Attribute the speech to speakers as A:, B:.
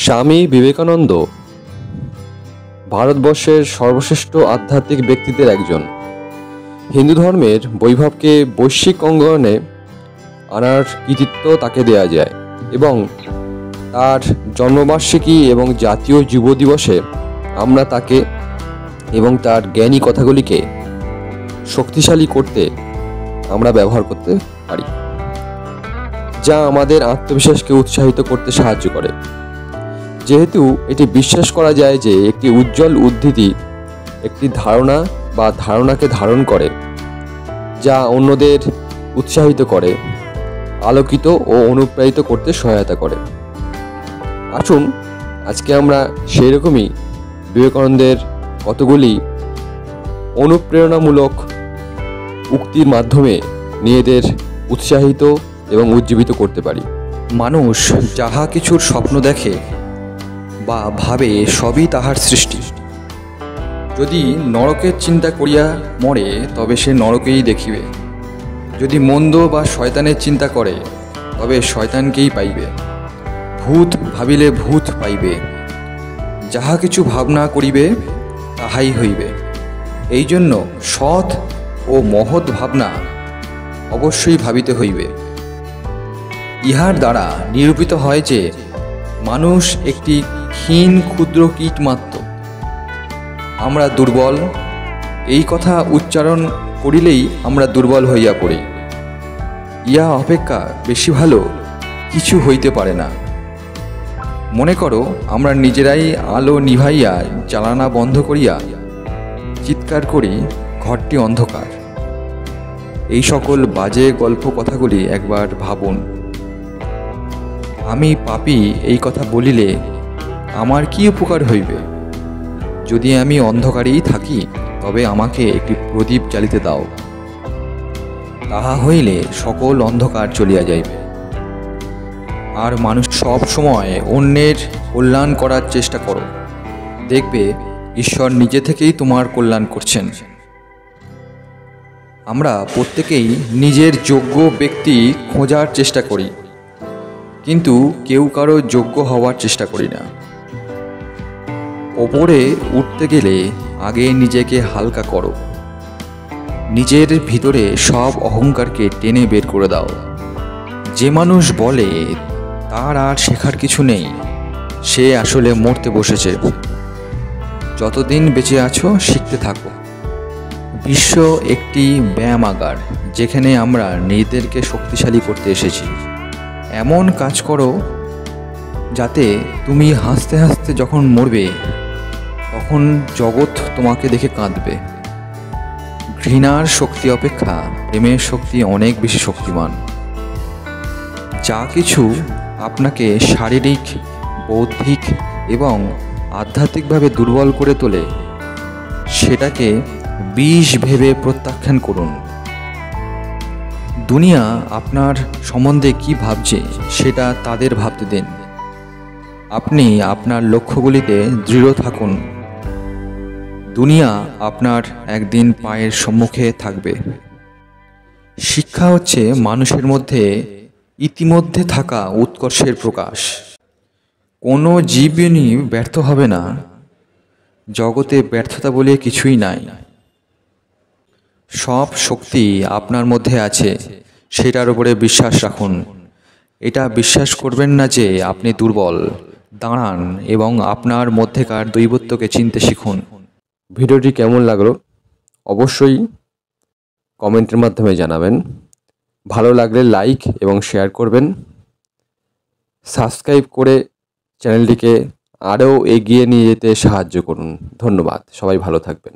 A: স্বামী বিবেকানন্দ ভারতবর্ষের সর্বশ্রেষ্ঠ আধ্যাত্মিক ব্যক্তিদের একজন। হিন্দু ধর্মের বৈভবকে বৈশ্বিক অঙ্গনে আনার কৃতিত্ব তাকে দেয়া যায় এবং তার জন্মবার্ষিকী এবং জাতীয় যুব দিবসে আমরা তাকে এবং তার জ্ঞানী কথাগুলিকে শক্তিশালী করতে আমরা ব্যবহার করতে পারি, যা আমাদের আত্মবিশ্বাসকে উৎসাহিত করতে সাহায্য করে। যেহেতু এটি বিশ্বাস করা যায় যে একটি উজ্জ্বল উদ্ধৃতি একটি ধারণা বা ধারণাকে ধারণ করে, যা অন্যদের উৎসাহিত করে, আলোকিত ও অনুপ্রাণিত করতে সহায়তা করে। আসুন আজকে আমরা সেই রকমই বিবেকানন্দের কতগুলি অনুপ্রেরণামূলক উক্তির মাধ্যমে নিজেদের উৎসাহিত এবং উজ্জীবিত করতে পারি।
B: মানুষ যাহা কিছুর স্বপ্ন দেখে বা ভাবে সবই তাহার সৃষ্টি। যদি নরকের চিন্তা করিয়া মরে তবে সে নরকেই দেখিবে, যদি মন্দ বা শয়তানের চিন্তা করে তবে শয়তানকেই পাইবে। ভূত ভাবিলে ভূত পাইবে, যাহা কিছু ভাবনা করিবে তাহাই হইবে। এই জন্য সৎ ও মহৎ ভাবনা অবশ্যই ভাবিতে হইবে। ইহার দ্বারা নিরূপিত হয় যে মানুষ একটি ক্ষীণ ক্ষুদ্র কীট মাত্র। আমরা দুর্বল, এই কথা উচ্চারণ করিলেই আমরা দুর্বল হইয়া পড়ি। ইহা অপেক্ষা বেশি ভালো কিছু হইতে পারে না। মনে করো আমরা নিজেরাই আলো নিভাইয়া জ্বালানা বন্ধ করিয়া চিৎকার করি, ঘরটি অন্ধকার। এই সকল বাজে গল্প কথাগুলি একবার ভাবুন। আমি পাপী এই কথা বলিলে আমার কি উপকার হইবে? যদি আমি অন্ধকারেই থাকি তবে আমাকে একটি প্রদীপ জ্বালিতে দাও, তাহা হইলে সকল অন্ধকার চলিয়া যাইবে। আর মানুষ সব সময় অন্যের কল্যাণ করার চেষ্টা করো, দেখবে ঈশ্বর নিজে থেকেই তোমার কল্যাণ করছেন। আমরা প্রত্যেকেই নিজের যোগ্য ব্যক্তি খোঁজার চেষ্টা করি, কিন্তু কেউ কারো যোগ্য হওয়ার চেষ্টা করি না। ওপরে উঠতে গেলে আগে নিজেকে হালকা করো, নিজের ভিতরে সব অহংকারকে টেনে বের করে দাও। যে মানুষ বলে তার আর শেখার কিছু নেই, সে আসলে মরতে বসেছে। যতদিন বেঁচে আছো শিখতে থাকো। বিশ্ব একটি ব্যায়ামাগার, যেখানে আমরা নিজেদেরকে শক্তিশালী করতে এসেছি। এমন কাজ করো যাতে তুমি হাসতে হাসতে যখন মরবে তখন জগৎ তোমাকে দেখে কাঁদবে। ঘৃণার শক্তি অপেক্ষা প্রেমের শক্তি অনেক বেশি শক্তিমান। যা কিছু আপনাকে শারীরিক, বৌদ্ধিক এবং আধ্যাত্মিকভাবে দুর্বল করে তোলে সেটাকে বিষ ভেবে প্রত্যাখ্যান করুন। দুনিয়া আপনার সম্বন্ধে কি ভাবছে সেটা তাদের ভাবতে দিন। আপনি আপনার লক্ষ্যগুলিতে দৃঢ় থাকুন। দুনিয়া আপনার একদিন পায়ের সম্মুখে থাকবে। শিক্ষা হচ্ছে মানুষের মধ্যে ইতিমধ্যে থাকা উৎকর্ষের প্রকাশ। কোনো জীবনই ব্যর্থ হবে না। জগতে ব্যর্থতা বলে কিছুই নাই। সব শক্তি আপনার মধ্যে আছে, সেটার উপরে বিশ্বাস রাখুন। এটা বিশ্বাস করবেন না যে আপনি দুর্বল। দাঁড়ান এবং আপনার মধ্যেকার দৈবত্বকে চিনতে শিখুন।
A: ভিডিওটি কেমন লাগলো অবশ্যই কমেন্টের মাধ্যমে জানাবেন। ভালো লাগলে লাইক এবং শেয়ার করবেন। সাবস্ক্রাইব করে চ্যানেলটিকে আরও এগিয়ে নিয়ে যেতে সাহায্য করুন। ধন্যবাদ। সবাই ভালো থাকবেন।